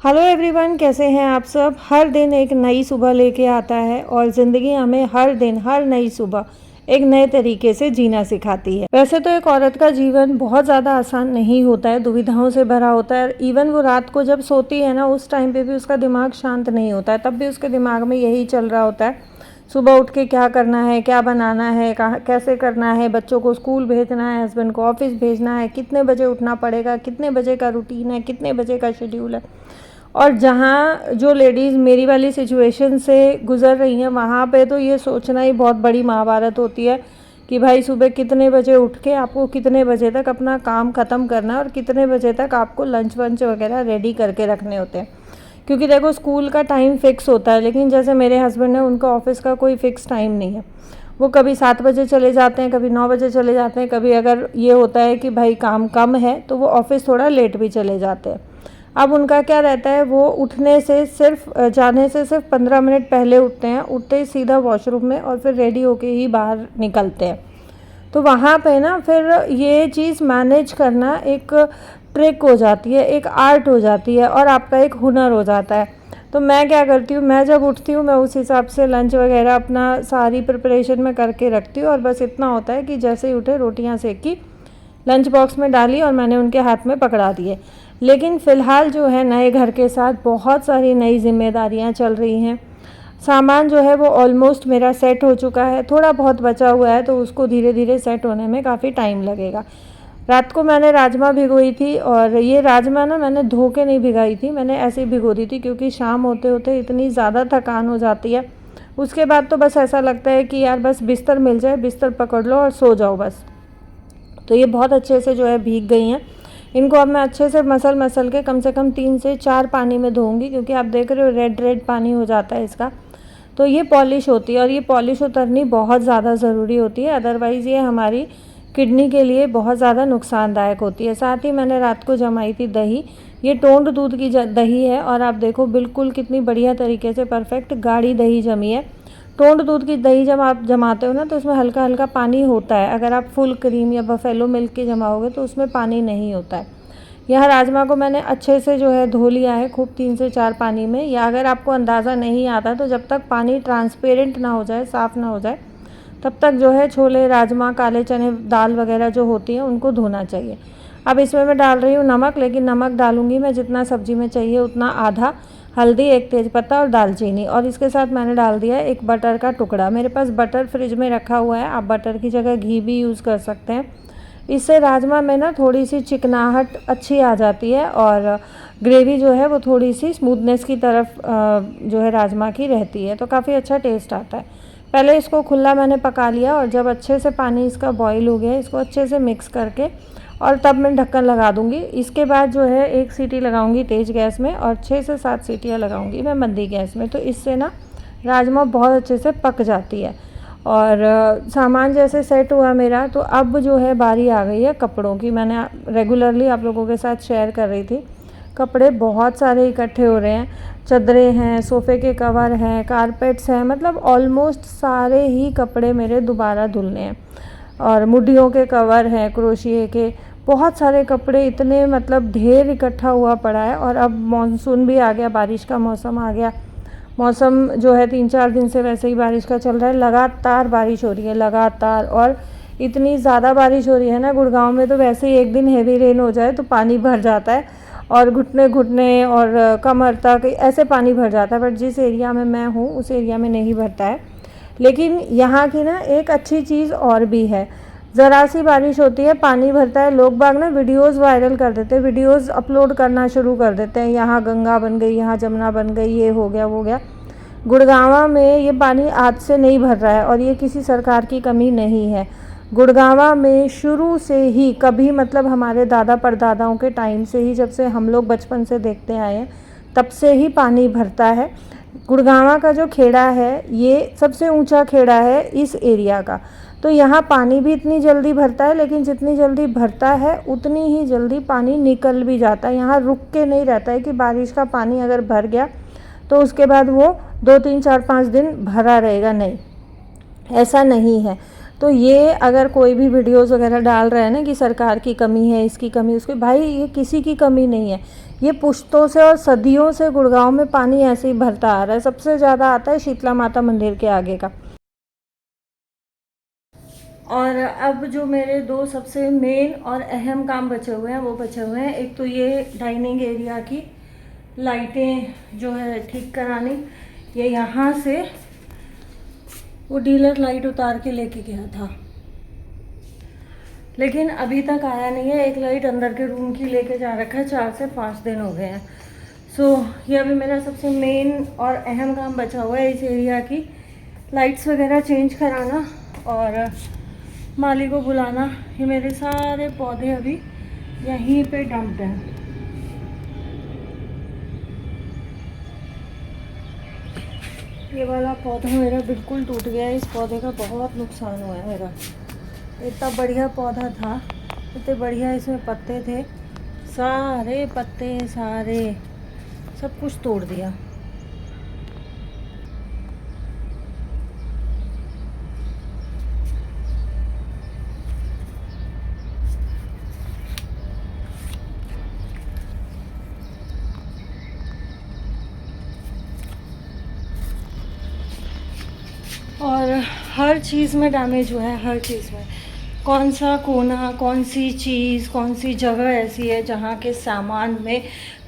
Hello everyone, कैसे हैं आप सब। हर दिन एक नई सुबह लेके आता है और ज़िंदगी हमें हर दिन हर नई सुबह एक नए तरीके से जीना सिखाती है। वैसे तो एक औरत का जीवन बहुत ज़्यादा आसान नहीं होता है, दुविधाओं से भरा होता है। इवन वो रात को जब सोती है ना, उस टाइम पे भी उसका दिमाग शांत नहीं होता है, तब भी उसके दिमाग में यही चल रहा होता है, सुबह उठ के क्या करना है, क्या बनाना है, कहाँ कैसे करना है, बच्चों को स्कूल भेजना है, हस्बैंड को ऑफिस भेजना है, कितने बजे उठना पड़ेगा, कितने बजे का रूटीन है, कितने बजे का शेड्यूल है। और जहाँ जो लेडीज़ मेरी वाली सिचुएशन से गुज़र रही हैं, वहाँ पे तो ये सोचना ही बहुत बड़ी महाभारत होती है कि भाई सुबह कितने बजे उठ के आपको कितने बजे तक अपना काम ख़त्म करना है और कितने बजे तक आपको लंच वंच वगैरह रेडी करके रखने होते हैं। क्योंकि देखो, स्कूल का टाइम फ़िक्स होता है, लेकिन जैसे मेरे हस्बैंड है, उनका ऑफिस का कोई फ़िक्स टाइम नहीं है। वो कभी 7 बजे चले जाते हैं, कभी 9 बजे चले जाते हैं, कभी अगर ये होता है कि भाई काम कम है तो वो ऑफिस थोड़ा लेट भी चले जाते हैं। अब उनका क्या रहता है, वो उठने से जाने से सिर्फ 15 मिनट पहले उठते हैं, उठते ही सीधा वॉशरूम में और फिर रेडी होके ही बाहर निकलते हैं। तो वहाँ पे ना फिर ये चीज़ मैनेज करना एक ट्रिक हो जाती है, एक आर्ट हो जाती है और आपका एक हुनर हो जाता है। तो मैं क्या करती हूँ, मैं जब उठती हूँ मैं उस हिसाब से लंच वगैरह अपना सारी प्रिपरेशन में करके रखती हूँ और बस इतना होता है कि जैसे ही उठे रोटियाँ सेकी, लंच बॉक्स में डाली और मैंने उनके हाथ में पकड़ा दिए। लेकिन फ़िलहाल जो है, नए घर के साथ बहुत सारी नई जिम्मेदारियां चल रही हैं। सामान जो है वो ऑलमोस्ट मेरा सेट हो चुका है, थोड़ा बहुत बचा हुआ है, तो उसको धीरे धीरे सेट होने में काफ़ी टाइम लगेगा। रात को मैंने राजमा भिगोई थी और ये राजमा ना मैंने धो के नहीं भिगाई थी, मैंने ऐसे ही भिगो दी थी क्योंकि शाम होते होते इतनी ज़्यादा थकान हो जाती है। उसके बाद तो बस ऐसा लगता है कि यार बस बिस्तर मिल जाए, बिस्तर पकड़ लो और सो जाओ बस। तो ये बहुत अच्छे से जो है भीग गई हैं। इनको अब मैं अच्छे से मसल के कम से कम 3 से 4 पानी में धोऊंगी, क्योंकि आप देख रहे हो रेड रेड पानी हो जाता है इसका। तो ये पॉलिश होती है और ये पॉलिश उतरनी बहुत ज़्यादा ज़रूरी होती है, अदरवाइज़ ये हमारी किडनी के लिए बहुत ज़्यादा नुकसानदायक होती है। साथ ही मैंने रात को जमाई थी दही, ये टोंड दूध की दही है और आप देखो बिल्कुल कितनी बढ़िया तरीके से परफेक्ट गाढ़ी दही जमी है। टोंड दूध की दही जब आप जमाते हो ना, तो उसमें हल्का हल्का पानी होता है। अगर आप फुल क्रीम या बफेलो मिल्क की जमाओगे तो उसमें पानी नहीं होता है। यह राजमा को मैंने अच्छे से जो है धो लिया है खूब 3 से 4 पानी में। या अगर आपको अंदाज़ा नहीं आता तो जब तक पानी ट्रांसपेरेंट ना हो जाए, साफ़ ना हो जाए, तब तक जो है छोले, राजमा, काले चने, दाल वगैरह जो होती है उनको धोना चाहिए। अब इसमें मैं डाल रही हूँ नमक, लेकिन नमक डालूँगी मैं जितना सब्ज़ी में चाहिए उतना, आधा, हल्दी, एक तेज़पत्ता और दालचीनी, और इसके साथ मैंने डाल दिया एक बटर का टुकड़ा। मेरे पास बटर फ्रिज में रखा हुआ है, आप बटर की जगह घी भी यूज़ कर सकते हैं। इससे राजमा में ना थोड़ी सी चिकनाहट अच्छी आ जाती है और ग्रेवी जो है वो थोड़ी सी स्मूथनेस की तरफ जो है राजमा की रहती है, तो काफ़ी अच्छा टेस्ट आता है। पहले इसको खुला मैंने पका लिया और जब अच्छे से पानी इसका बॉईल हो गया, इसको अच्छे से मिक्स करके और तब मैं ढक्कन लगा दूंगी। इसके बाद जो है 1 सीटी लगाऊंगी तेज़ गैस में और 6 से 7 सीटियाँ लगाऊंगी मैं मंदी गैस में, तो इससे ना राजमा बहुत अच्छे से पक जाती है। और सामान जैसे सेट हुआ मेरा, तो अब जो है बारी आ गई है कपड़ों की। मैंने रेगुलरली आप लोगों के साथ शेयर कर रही थी, कपड़े बहुत सारे इकट्ठे हो रहे हैं। चादरें हैं, सोफ़े के कवर हैं, कारपेट्स हैं, मतलब ऑलमोस्ट सारे ही कपड़े मेरे दोबारा धुलने हैं। और मुड्डियों के कवर हैं, क्रोशिए के, बहुत सारे कपड़े, इतने मतलब ढेर इकट्ठा हुआ पड़ा है। और अब मानसून भी आ गया, बारिश का मौसम आ गया। मौसम जो है 3-4 दिन से वैसे ही बारिश का चल रहा है, लगातार बारिश हो रही है, लगातार। और इतनी ज़्यादा बारिश हो रही है ना, गुड़गांव में तो वैसे ही एक दिन हेवी रेन हो जाए तो पानी भर जाता है और घुटने घुटने और कमर तक ऐसे पानी भर जाता है। बट जिस एरिया में मैं हूँ उस एरिया में नहीं भरता है। लेकिन यहाँ की ना एक अच्छी चीज़ और भी है, ज़रा सी बारिश होती है पानी भरता है, लोग बाग ना वीडियोज़ वायरल कर देते हैं, वीडियोज़ अपलोड करना शुरू कर देते हैं, यहाँ गंगा बन गई, यहाँ जमुना बन गई, ये हो गया वो गया। गुड़गांवा में ये पानी आज से नहीं भर रहा है और ये किसी सरकार की कमी नहीं है। गुड़गांवा में शुरू से ही, कभी मतलब हमारे दादा परदादाओं के टाइम से ही, जब से हम लोग बचपन से देखते आए हैं, तब से ही पानी भरता है। गुड़गांवा का जो खेड़ा है ये सबसे ऊंचा खेड़ा है इस एरिया का, तो यहाँ पानी भी इतनी जल्दी भरता है, लेकिन जितनी जल्दी भरता है उतनी ही जल्दी पानी निकल भी जाता है। यहाँ रुक के नहीं रहता है कि बारिश का पानी अगर भर गया तो उसके बाद वो 2, 3, 4, 5 दिन भरा रहेगा, नहीं, ऐसा नहीं है। तो ये अगर कोई भी वीडियोस वगैरह डाल रहा है ना कि सरकार की कमी है, इसकी कमी, उसकी, भाई ये किसी की कमी नहीं है। ये पुश्तों से और सदियों से गुड़गांव में पानी ऐसे ही भरता आ रहा है। सबसे ज़्यादा आता है शीतला माता मंदिर के आगे का। और अब जो मेरे दो सबसे मेन और अहम काम बचे हुए हैं वो बचे हुए हैं। एक तो ये डाइनिंग एरिया की लाइटें जो है ठीक करानी। ये यहाँ से वो डीलर लाइट उतार के लेके गया था, लेकिन अभी तक आया नहीं है। एक लाइट अंदर के रूम की लेके जा रखा है, 4 से 5 दिन हो गए हैं। सो ये अभी मेरा सबसे मेन और अहम काम बचा हुआ है, इस एरिया की लाइट्स वगैरह चेंज कराना और माली को बुलाना। ये मेरे सारे पौधे अभी यहीं पे डंप्ड हैं। ये वाला पौधा मेरा बिल्कुल टूट गया है। इस पौधे का बहुत नुकसान हुआ है मेरा। इतना बढ़िया पौधा था, इतने बढ़िया इसमें पत्ते थे, सारे पत्ते सारे सब कुछ तोड़ दिया। और हर चीज़ में डैमेज हुआ है, हर चीज़ में। कौन सा कोना, कौन सी चीज़, कौन सी जगह ऐसी है जहाँ के सामान में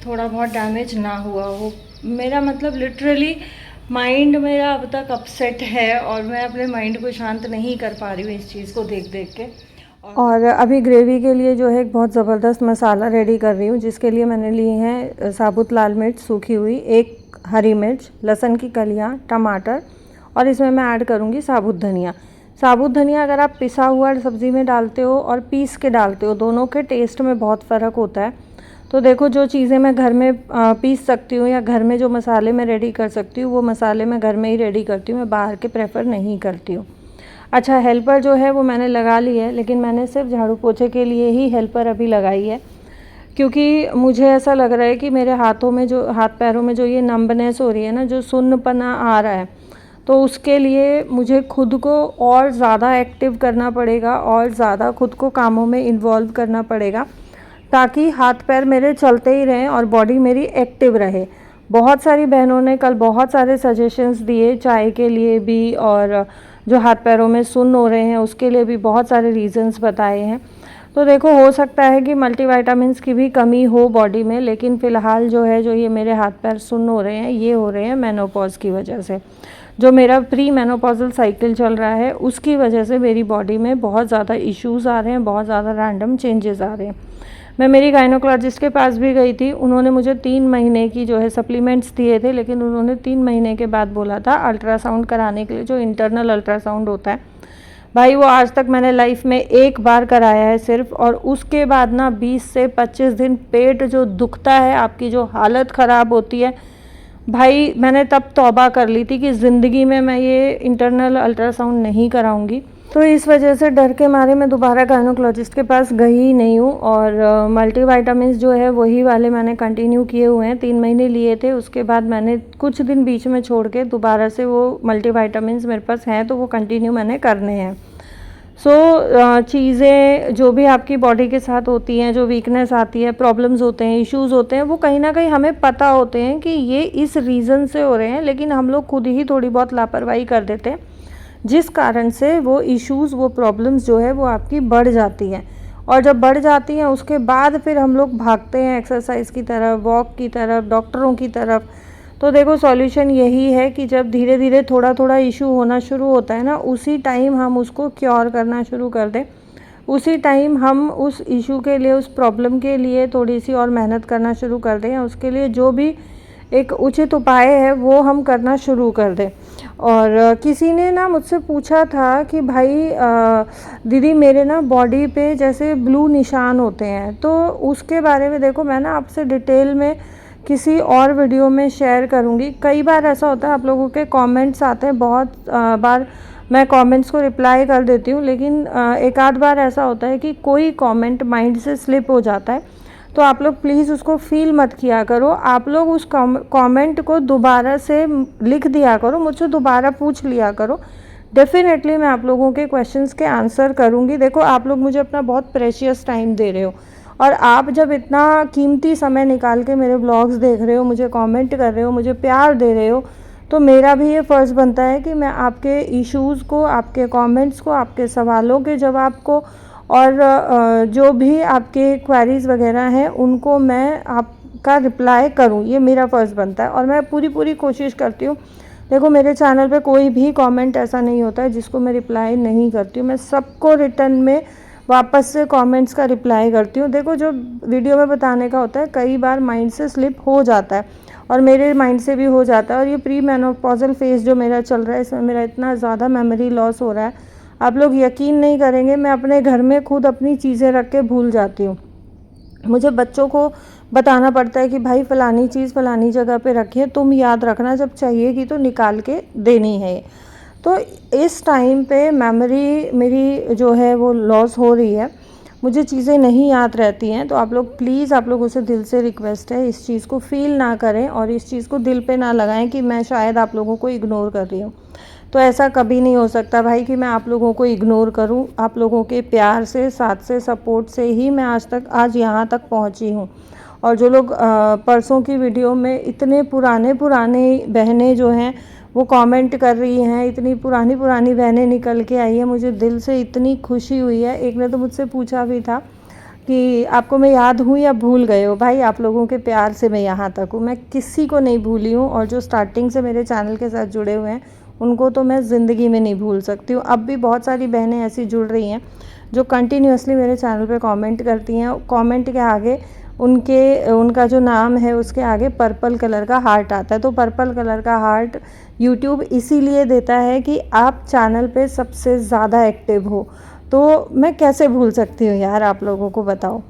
थोड़ा बहुत डैमेज ना हुआ हो। मेरा मतलब लिटरली माइंड मेरा अब तक अपसेट है और मैं अपने माइंड को शांत नहीं कर पा रही हूँ इस चीज़ को देख देख के। और अभी ग्रेवी के लिए जो है एक बहुत ज़बरदस्त मसाला रेडी कर रही हूँ, जिसके लिए मैंने ली हैं साबुत लाल मिर्च सूखी हुई, एक हरी मिर्च, लहसुन की कलियाँ, टमाटर, और इसमें मैं ऐड करूँगी साबुत धनिया। साबुत धनिया अगर आप पिसा हुआ सब्ज़ी में डालते हो और पीस के डालते हो, दोनों के टेस्ट में बहुत फ़र्क होता है। तो देखो, जो चीज़ें मैं घर में पीस सकती हूँ या घर में जो मसाले मैं रेडी कर सकती हूँ, वो मसाले मैं घर में ही रेडी करती हूँ, मैं बाहर के प्रेफर नहीं करती हूँ। अच्छा, हेल्पर जो है वो मैंने लगा ली है, लेकिन मैंने सिर्फ झाड़ू पोछे के लिए ही हेल्पर अभी लगाई है, क्योंकि मुझे ऐसा लग रहा है कि मेरे हाथों में जो, हाथ पैरों में जो ये नंबनेस हो रही है ना, जो सुन्नपना आ रहा है, तो उसके लिए मुझे खुद को और ज़्यादा एक्टिव करना पड़ेगा और ज़्यादा खुद को कामों में इन्वॉल्व करना पड़ेगा, ताकि हाथ पैर मेरे चलते ही रहें और बॉडी मेरी एक्टिव रहे। बहुत सारी बहनों ने कल बहुत सारे सजेशंस दिए, चाय के लिए भी और जो हाथ पैरों में सुन्न हो रहे हैं उसके लिए भी बहुत सारे रीज़न्स बताए हैं। तो देखो, हो सकता है कि मल्टीविटामिन्स की भी कमी हो बॉडी में, लेकिन फ़िलहाल जो है, जो ये मेरे हाथ पैर सुन्न हो रहे हैं, ये हो रहे हैं मेनोपॉज की वजह से। जो मेरा प्री मेनोपॉजल साइकिल चल रहा है, उसकी वजह से मेरी बॉडी में बहुत ज़्यादा इश्यूज़ आ रहे हैं, बहुत ज़्यादा रैंडम चेंजेस आ रहे हैं। मैं मेरी गायनोकोलॉजिस्ट के पास भी गई थी, उन्होंने मुझे 3 महीने की जो है सप्लीमेंट्स दिए थे, लेकिन उन्होंने 3 महीने के बाद बोला था अल्ट्रासाउंड कराने के लिए, जो इंटरनल अल्ट्रासाउंड होता है। भाई वो आज तक मैंने लाइफ में एक बार कराया है सिर्फ, और उसके बाद ना 20 से 25 दिन पेट जो दुखता है, आपकी जो हालत ख़राब होती है, भाई मैंने तब तौबा कर ली थी कि ज़िंदगी में मैं ये इंटरनल अल्ट्रासाउंड नहीं कराऊंगी। तो इस वजह से डर के मारे मैं दोबारा गायनोकोलॉजिस्ट के पास गई ही नहीं हूँ। और मल्टीविटामिन्स जो है वही वाले मैंने कंटिन्यू किए हुए हैं। 3 महीने लिए थे, उसके बाद मैंने कुछ दिन बीच में छोड़ के दोबारा से वो मल्टीविटामिन्स मेरे पास हैं, तो वो कंटिन्यू मैंने करने हैं। चीज़ें जो भी आपकी बॉडी के साथ होती हैं, जो वीकनेस आती है, प्रॉब्लम्स होते हैं, इश्यूज़ होते हैं, वो कहीं ना कहीं हमें पता होते हैं कि ये इस रीज़न से हो रहे हैं, लेकिन हम लोग खुद ही थोड़ी बहुत लापरवाही कर देते हैं, जिस कारण से वो इश्यूज़, वो प्रॉब्लम्स जो है वो आपकी बढ़ जाती हैं। और जब बढ़ जाती हैं उसके बाद फिर हम लोग भागते हैं एक्सरसाइज की तरफ, वॉक की तरफ, डॉक्टरों की तरफ। तो देखो, सॉल्यूशन यही है कि जब धीरे धीरे थोड़ा थोड़ा इशू होना शुरू होता है ना, उसी टाइम हम उसको क्योर करना शुरू कर दें, उसी टाइम हम उस इशू के लिए, उस प्रॉब्लम के लिए थोड़ी सी और मेहनत करना शुरू कर दें, उसके लिए जो भी एक उचित उपाय है वो हम करना शुरू कर दें। और किसी ने ना मुझसे पूछा था कि भाई दीदी मेरे ना बॉडी पे जैसे ब्लू निशान होते हैं, तो उसके बारे में देखो मैं ना आपसे डिटेल में किसी और वीडियो में शेयर करूँगी। कई बार ऐसा होता है, आप लोगों के कमेंट्स आते हैं, बहुत बार मैं कमेंट्स को रिप्लाई कर देती हूँ, लेकिन एक आध बार ऐसा होता है कि कोई कमेंट माइंड से स्लिप हो जाता है, तो आप लोग प्लीज़ उसको फील मत किया करो। आप लोग उस कमेंट को दोबारा से लिख दिया करो, मुझसे दोबारा पूछ लिया करो, डेफ़िनेटली मैं आप लोगों के क्वेश्चंस के आंसर करूँगी। देखो, आप लोग मुझे अपना बहुत प्रेशियस टाइम दे रहे हो और आप जब इतना कीमती समय निकाल के मेरे ब्लॉग्स देख रहे हो, मुझे कमेंट कर रहे हो, मुझे प्यार दे रहे हो, तो मेरा भी ये फ़र्ज़ बनता है कि मैं आपके इश्यूज़ को, आपके कमेंट्स को, आपके सवालों के जवाब को और जो भी आपके क्वेरीज़ वगैरह हैं उनको मैं आपका रिप्लाई करूँ, ये मेरा फ़र्ज़ बनता है और मैं पूरी कोशिश करती हूँ। देखो, मेरे चैनल पे कोई भी कमेंट ऐसा नहीं होता है जिसको मैं रिप्लाई नहीं करती हूँ। मैं सबको रिटर्न में वापस से कमेंट्स का रिप्लाई करती हूँ। देखो, जो वीडियो में बताने का होता है कई बार माइंड से स्लिप हो जाता है और मेरे माइंड से भी हो जाता है और ये प्री मेनोपॉजल फेज़ जो मेरा चल रहा है, इसमें मेरा इतना ज़्यादा मेमोरी लॉस हो रहा है, आप लोग यकीन नहीं करेंगे। मैं अपने घर में खुद अपनी चीज़ें रख के भूल जाती हूँ। मुझे बच्चों को बताना पड़ता है कि भाई फ़लानी चीज़ फ़लानी जगह पे रखिए, तुम याद रखना, जब चाहिएगी तो निकाल के देनी है। तो इस टाइम पे मेमोरी मेरी जो है वो लॉस हो रही है, मुझे चीज़ें नहीं याद रहती हैं। तो आप लोग प्लीज़, आप लोगों से दिल से रिक्वेस्ट है, इस चीज़ को फ़ील ना करें और इस चीज़ को दिल पे ना लगाएं कि मैं शायद आप लोगों को इग्नोर कर रही हूँ। तो ऐसा कभी नहीं हो सकता भाई कि मैं आप लोगों को इग्नोर करूं। आप लोगों के प्यार से, साथ से, सपोर्ट से ही मैं आज यहाँ तक पहुँची हूँ। और जो लोग परसों की वीडियो में इतने पुराने बहनें जो हैं वो कमेंट कर रही हैं, इतनी पुरानी बहनें निकल के आई हैं, मुझे दिल से इतनी खुशी हुई है। एक ने तो मुझसे पूछा भी था कि आपको मैं याद हूँ या भूल गए हो? भाई, आप लोगों के प्यार से मैं यहाँ तक हूँ, मैं किसी को नहीं भूली हूँ और जो स्टार्टिंग से मेरे चैनल के साथ जुड़े हुए हैं उनको तो मैं ज़िंदगी में नहीं भूल सकती हूँ। अब भी बहुत सारी बहनें ऐसी जुड़ रही हैं जो कंटिन्यूअसली मेरे चैनल पे कमेंट करती हैं। कमेंट के आगे उनका जो नाम है उसके आगे पर्पल कलर का हार्ट आता है। तो पर्पल कलर का हार्ट यूट्यूब इसीलिए देता है कि आप चैनल पे सबसे ज़्यादा एक्टिव हो। तो मैं कैसे भूल सकती हूँ यार, आप लोगों को बताओ।